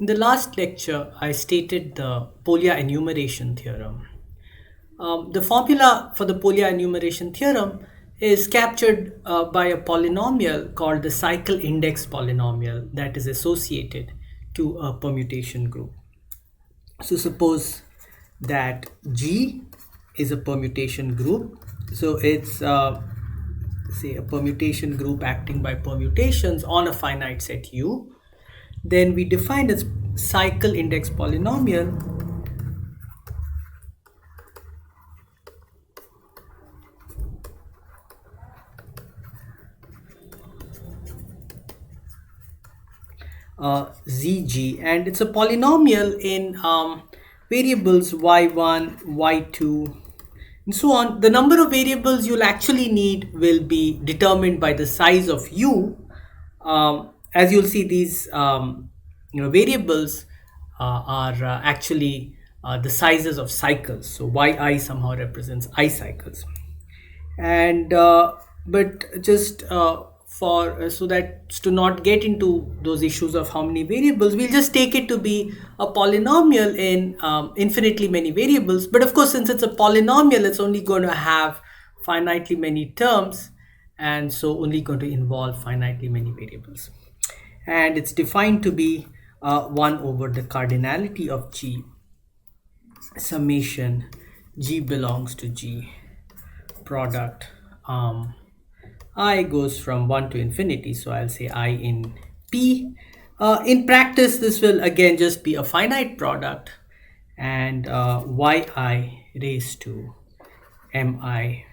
In the last lecture, I stated the Polio enumeration theorem. The formula for the Polio enumeration theorem is captured by a polynomial called the cycle index polynomial that is associated to a permutation group. So suppose that G is a permutation group. So it's say a permutation group acting by permutations on a finite set U. Then we define its cycle index polynomial ZG, and it's a polynomial in variables y1, y2, and so on. The number of variables you'll actually need will be determined by the size of U. As you'll see, these variables are actually the sizes of cycles. So yi somehow represents I cycles, and but just for so that to not get into those issues of how many variables, we'll just take it to be a polynomial in infinitely many variables. But of course, since it's a polynomial, it's only going to have finitely many terms, and so only going to involve finitely many variables. And it's defined to be 1 over the cardinality of G, summation G belongs to G, product I goes from 1 to infinity, so I'll say I in P. In practice, this will again just be a finite product, and yi raised to mi,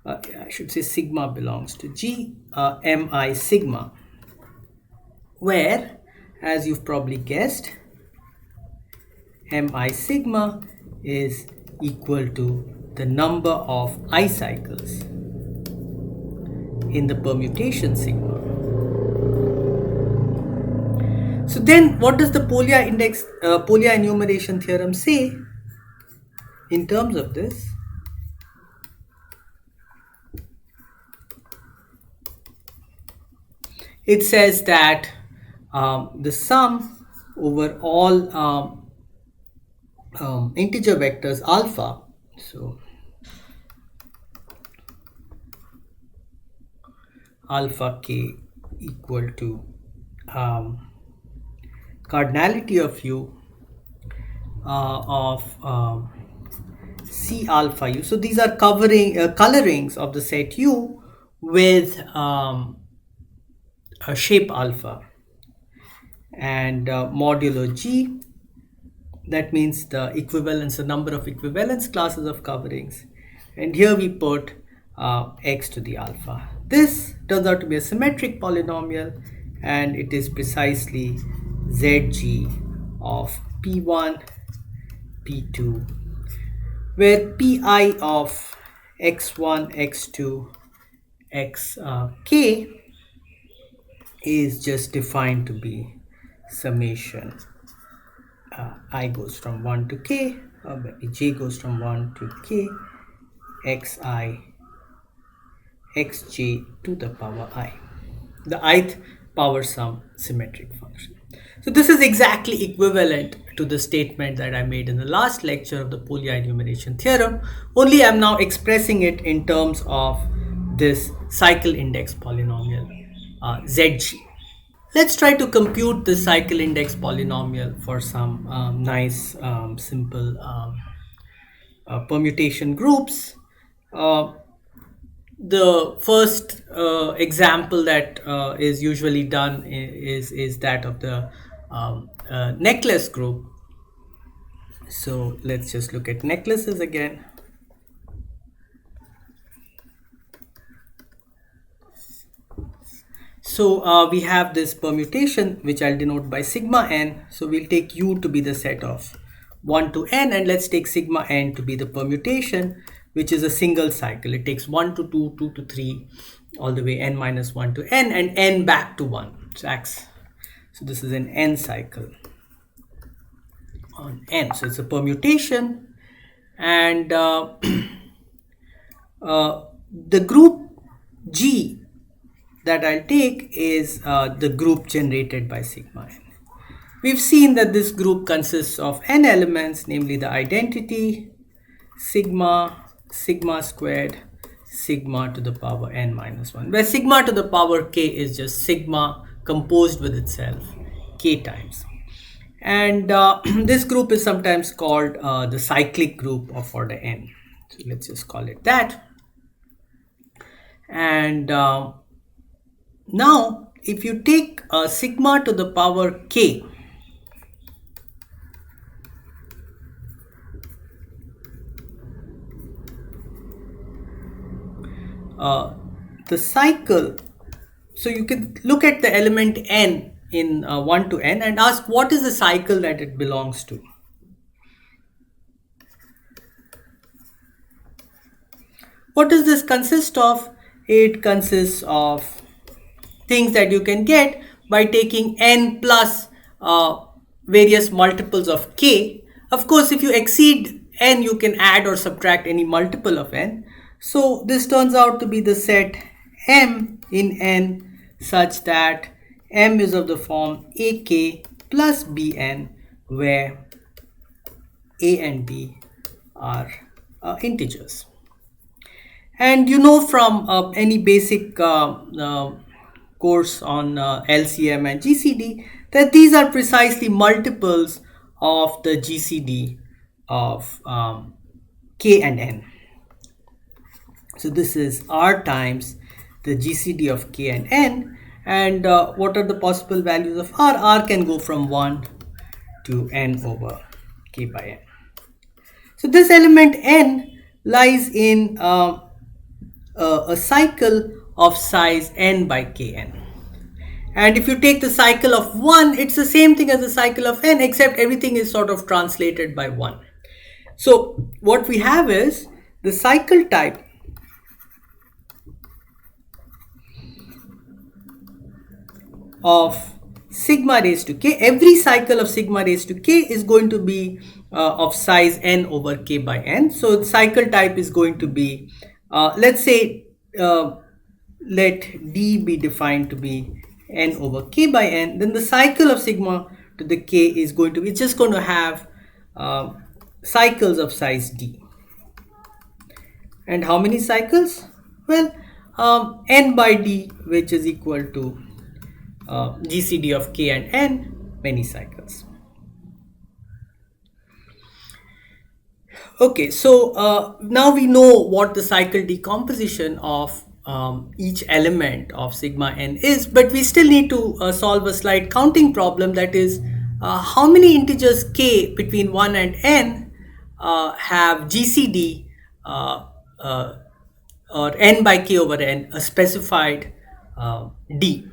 I should say sigma belongs to G, mi sigma, where, as you've probably guessed, mi sigma is equal to the number of I cycles in the permutation sigma. So then what does the Polio enumeration theorem say in terms of this? It says that the sum over all integer vectors alpha, so alpha k equal to cardinality of U of C alpha U. So these are colorings of the set U with a shape alpha, and modulo G, that means the equivalence, the number of equivalence classes of coverings, and here we put x to the alpha. This turns out to be a symmetric polynomial, and it is precisely ZG of P1, P2, where Pi of x1, x2, xk is just defined to be summation I goes from 1 to k, or maybe j goes from 1 to k, xi xj to the power I, the ith power sum symmetric function. So this is exactly equivalent to the statement that I made in the last lecture of the Polio enumeration theorem, only I'm now expressing it in terms of this cycle index polynomial ZG. Let's try to compute the cycle index polynomial for some nice simple permutation groups. The first example that is usually done is that of the necklace group. So let's just look at necklaces again. So we have this permutation, which I'll denote by sigma n. So we'll take U to be the set of 1 to n, and let's take sigma n to be the permutation, which is a single cycle. It takes 1 to 2, 2 to 3, all the way n minus 1 to n, and n back to 1. So this is an n cycle on n. So it's a permutation, and the group G that I'll take is the group generated by sigma n, we've seen that this group consists of n elements, namely the identity, sigma, sigma squared, sigma to the power n minus 1, where sigma to the power k is just sigma composed with itself k times. And this group is sometimes called the cyclic group for the n. So let's just call it that. And now if you take sigma to the power k, the cycle, so you can look at the element n in 1 to n and ask what is the cycle that it belongs to. What does this consist of? It consists of things that you can get by taking n plus various multiples of k. Of course, if you exceed n, you can add or subtract any multiple of n. So this turns out to be the set M in n such that M is of the form AK plus Bn, where A and B are integers. And you know from any basic course on LCM and GCD that these are precisely multiples of the GCD of K and N. So this is R times the GCD of K and N. And what are the possible values of R? R can go from 1 to N over K by N. So this element N lies in a cycle of size n by kn. And if you take the cycle of 1, it's the same thing as the cycle of n, except everything is sort of translated by 1. So what we have is the cycle type of sigma raised to k. Every cycle of sigma raised to k is going to be of size n over k by n. So the cycle type is going to be, let's say, let d be defined to be n over k by n. Then the cycle of sigma to the k is going to be, it's just going to have cycles of size d. And how many cycles? Well, n by d, which is equal to GCD of k and n, many cycles. Okay, so now we know what the cycle decomposition of each element of sigma n is, but we still need to solve a slight counting problem, that is how many integers k between 1 and n have GCD or n by k over n, a specified d.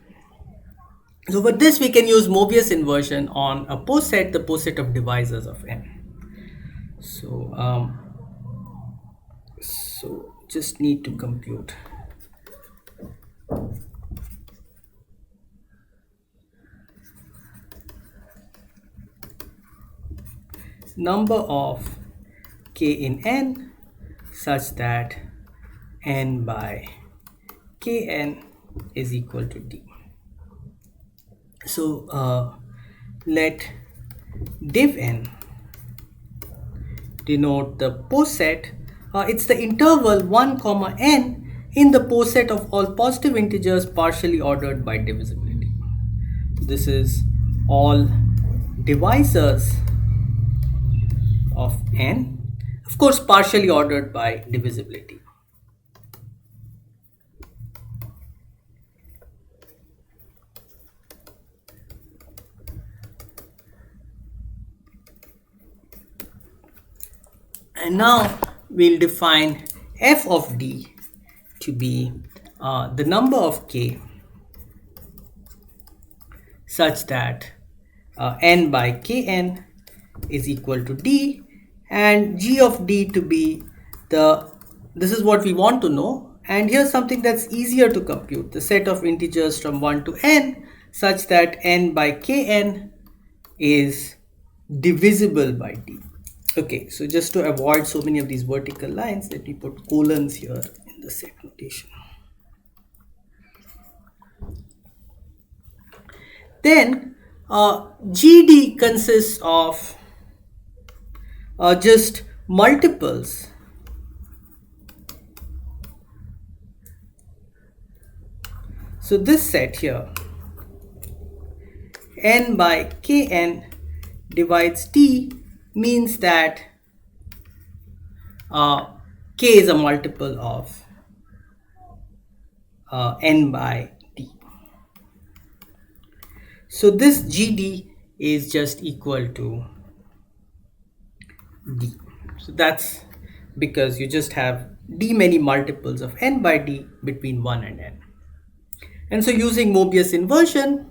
So for this we can use Mobius inversion on a poset, the poset of divisors of n. So just need to compute number of k in n such that n by kn is equal to d. So let div n denote the poset. It's the interval 1 comma n in the poset of all positive integers partially ordered by divisibility. This is all divisors of n, of course partially ordered by divisibility. And now we'll define f of d to be the number of k such that n by kn is equal to d, and g of d to be this is what we want to know, and here's something that's easier to compute, the set of integers from 1 to n such that n by kn is divisible by d. Okay, so just to avoid so many of these vertical lines, let me put colons here in the set notation. Then GD consists of just multiples. So this set here, n by kn divides d, means that k is a multiple of n by d. So this GD is just equal to d. So that's because you just have d many multiples of n by d between 1 and n. And so using Mobius inversion,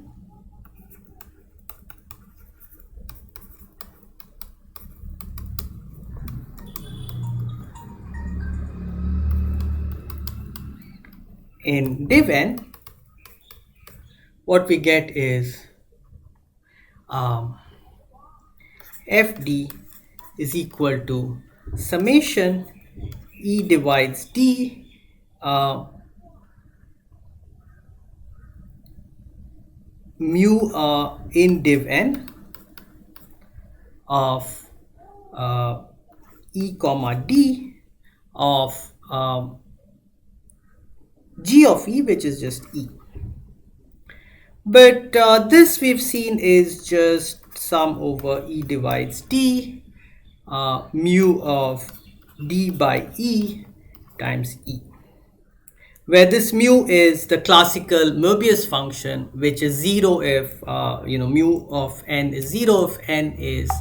in div n, what we get is fd is equal to summation e divides d mu in div n of e comma d of g of e, which is just e. But this we've seen is just sum over e divides d mu of d by e times e, where this mu is the classical Mobius function, which is 0 if mu of n is 0 if n is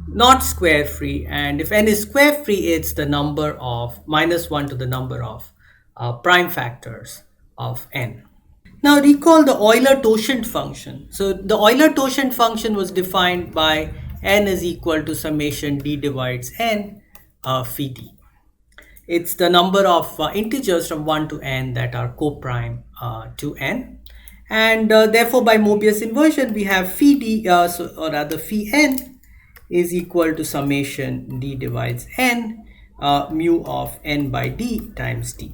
not square free, and if n is square free, it's the number of -1 to the number of prime factors of n. Now recall the Euler-Torsion function. So the Euler-Torsion function was defined by n is equal to summation d divides n phi d. It's the number of integers from 1 to n that are co-prime to n. And therefore by Mobius inversion we have phi d, or rather phi n is equal to summation d divides n mu of n by d times d.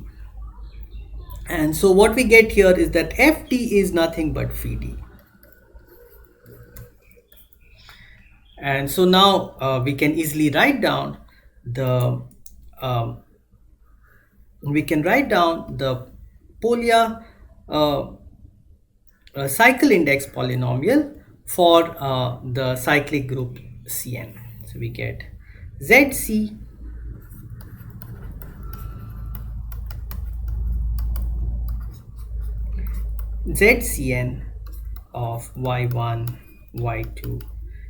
And so what we get here is that fd is nothing but phi d. And so now we can easily write down the Polio cycle index polynomial for the cyclic group Cn. So we get Zc Zcn of y1, y2,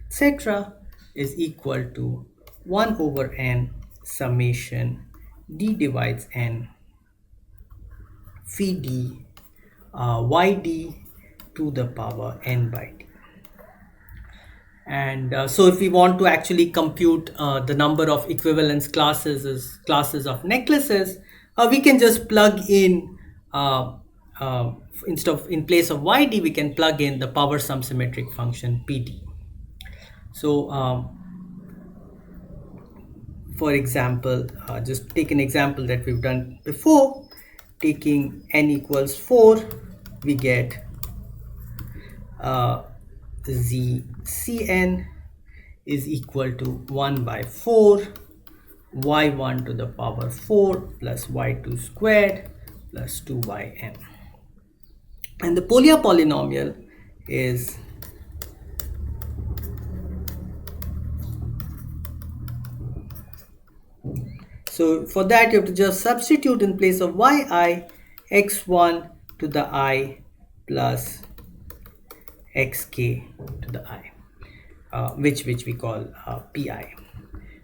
etc. is equal to 1 over n summation d divides n phi d yd to the power n by d. And so if we want to actually compute the number of equivalence classes as classes of necklaces, we can just plug in in place of yd, we can plug in the power sum symmetric function pd. So for example, just take an example that we've done before. Taking n equals 4, we get Zcn is equal to 1 by 4 y1 to the power 4 plus y2 squared plus 2yn. And the Polio polynomial is so for that you have to just substitute in place of yi x1 to the I plus xk to the I, which we call pi.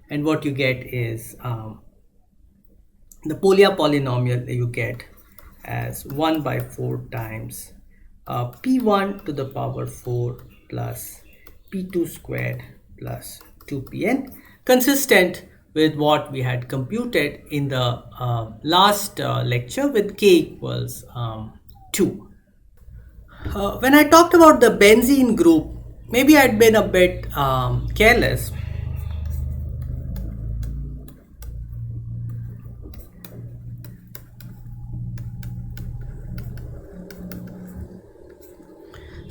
And what you get is the Polio polynomial you get as 1 by 4 times p1 to the power 4 plus p2 squared plus 2pn, consistent with what we had computed in the last lecture with k equals 2. When I talked about the benzene group, maybe I'd been a bit careless.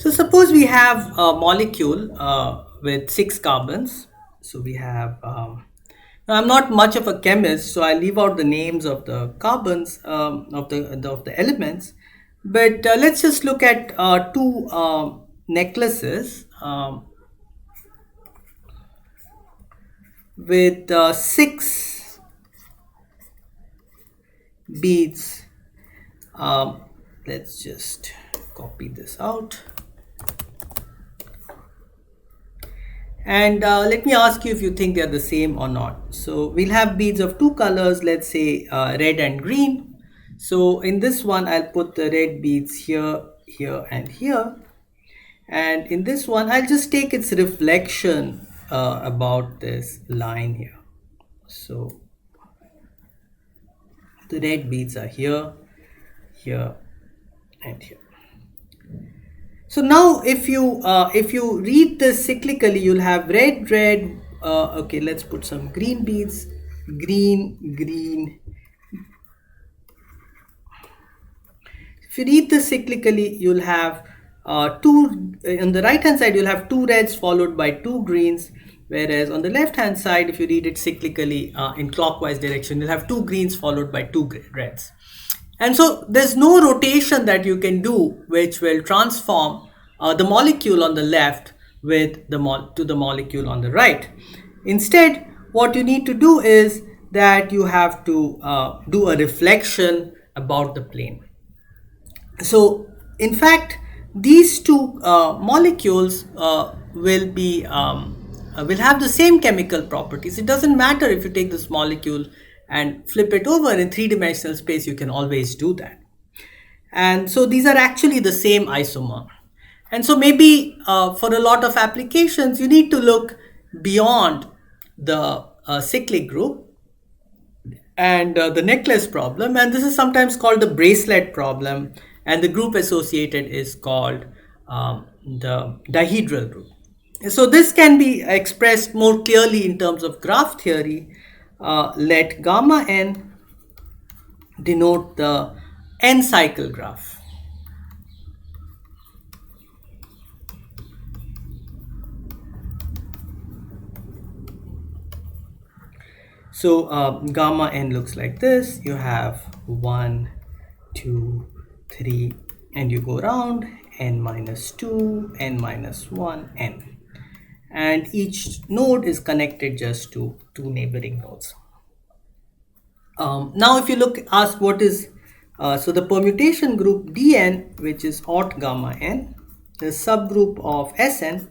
So suppose we have a molecule with 6 carbons. So we have, now I'm not much of a chemist, so I leave out the names of the carbons, of the elements. But let's just look at two necklaces with 6 beads. Let's just copy this out. And let me ask you if you think they're the same or not. So we'll have beads of 2 colors, let's say red and green. So in this one, I'll put the red beads here, here, and here. And in this one, I'll just take its reflection about this line here. So the red beads are here, here, and here. So now if you read this cyclically, you'll have red, red. Okay, let's put some green beads, green, green. If you read this cyclically, you'll have two, on the right hand side, you'll have 2 reds followed by 2 greens. Whereas on the left hand side, if you read it cyclically in clockwise direction, you'll have 2 greens followed by 2 reds. And so there's no rotation that you can do which will transform the molecule on the left with to the molecule on the right. Instead, what you need to do is that you have to do a reflection about the plane. So in fact, these two molecules will have the same chemical properties. It doesn't matter if you take this molecule and flip it over in 3-dimensional space, you can always do that. And so these are actually the same isomer. And so maybe for a lot of applications, you need to look beyond the cyclic group and the necklace problem. And this is sometimes called the bracelet problem. And the group associated is called the dihedral group. So this can be expressed more clearly in terms of graph theory. Let gamma n denote the n-cycle graph. So gamma n looks like this. You have 1, 2, 3, and you go around n minus 2, n minus 1, n. And each node is connected just to 2 neighboring nodes. Now if you ask what is, so the permutation group Dn, which is aught gamma n, the subgroup of Sn,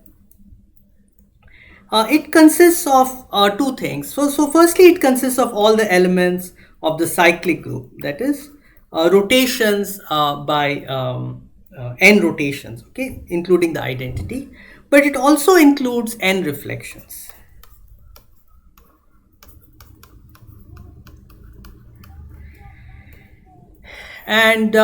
it consists of 2 things. So firstly, it consists of all the elements of the cyclic group, that is rotations by n rotations, okay, including the identity. But it also includes n reflections. And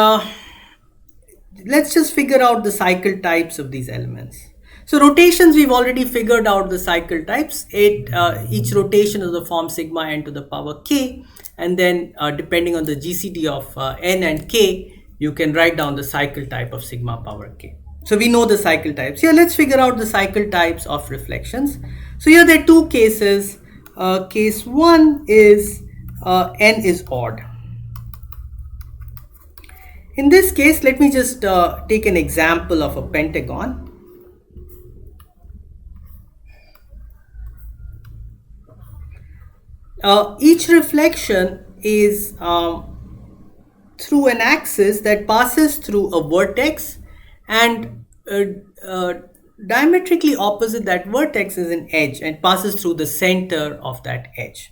let's just figure out the cycle types of these elements. So rotations, we've already figured out the cycle types. Each rotation is the form sigma n to the power k. And then depending on the GCD of n and k, you can write down the cycle type of sigma power k. So we know the cycle types. Here, let's figure out the cycle types of reflections. So here there are 2 cases. Case 1 is n is odd. In this case, let me just take an example of a pentagon. Each reflection is through an axis that passes through a vertex, and diametrically opposite that vertex is an edge and passes through the center of that edge.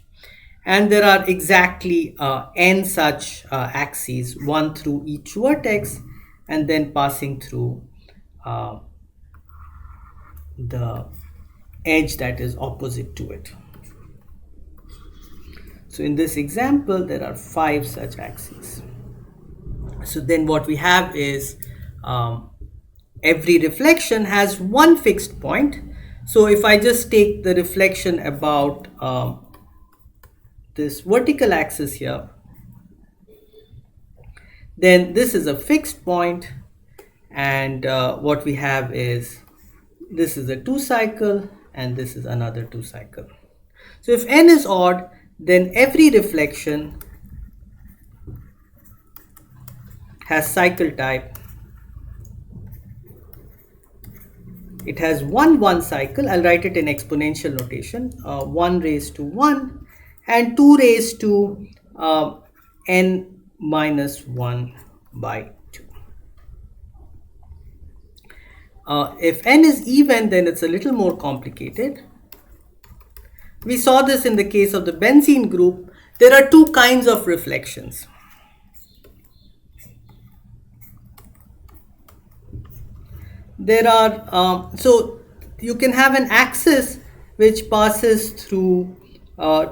And there are exactly n such axes, 1 through each vertex and then passing through the edge that is opposite to it. So in this example, there are 5 such axes. So then what we have is every reflection has 1 fixed point. So if I just take the reflection about this vertical axis here, then this is a fixed point, and what we have is this is a 2 cycle and this is another 2 cycle. So if n is odd, then every reflection has cycle type. It has 1 cycle. I'll write it in exponential notation, 1 raised to 1 and 2 raised to n minus 1 by 2. If n is even, then it's a little more complicated. We saw this in the case of the benzene group. There are two kinds of reflections. There are, so you can have an axis which passes through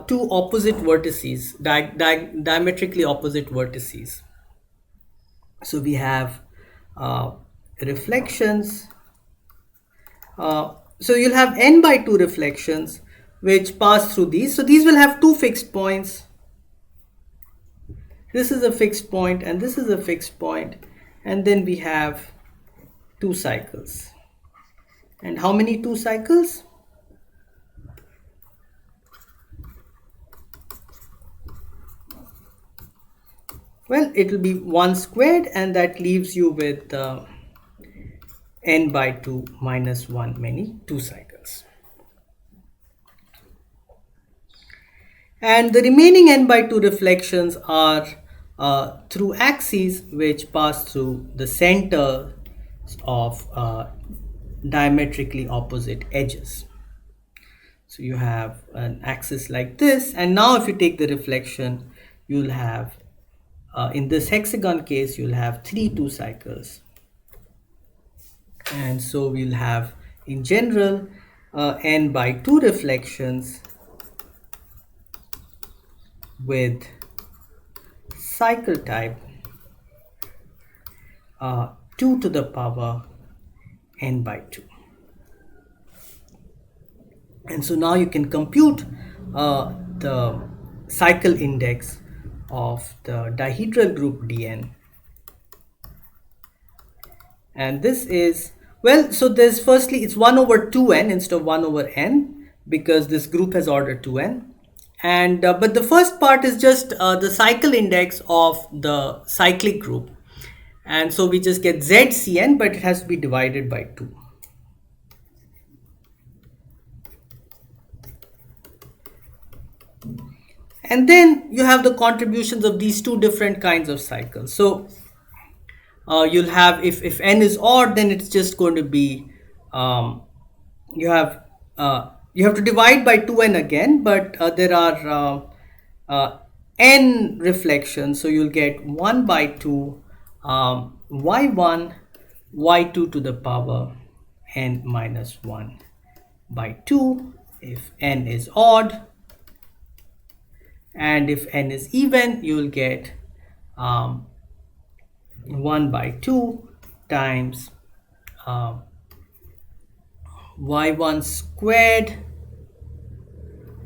two opposite vertices, diametrically opposite vertices. So we have reflections. So you'll have n by 2 reflections which pass through these. So these will have two fixed points. This is a fixed point and this is a fixed point. And then we have 2 cycles. And how many 2 cycles? Well, it will be 1 squared, and that leaves you with n by 2 minus 1 many 2 cycles. And the remaining n by 2 reflections are through axes which pass through the center of diametrically opposite edges. So you have an axis like this, and now if you take the reflection, you'll have in this hexagon case you'll have 3 2 cycles, and so we'll have in general n by 2 reflections with cycle type 2 to the power n by 2. And so now you can compute the cycle index of the dihedral group Dn. And this is, well, so there's firstly it's 1 over 2n instead of 1 over n because this group has order 2n. And but the first part is just the cycle index of the cyclic group. And so we just get ZCn, but it has to be divided by 2. And then you have the contributions of these two different kinds of cycles. So you'll have, if n is odd, then it's just going to be, you have to divide by 2n again, but there are n reflections. So you'll get 1 by 2 y1 y2 to the power n minus 1 by 2 if n is odd. And if n is even, you will get 1 by 2 times y1 squared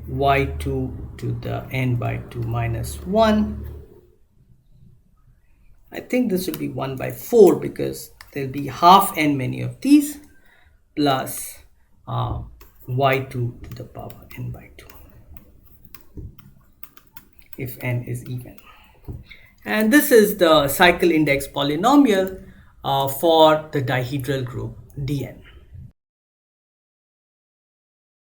y2 to the n by 2 minus 1. I think this will be 1 by 4 because there will be half n many of these plus y2 to the power n by 2. If n is even. And this is the cycle index polynomial for the dihedral group Dn.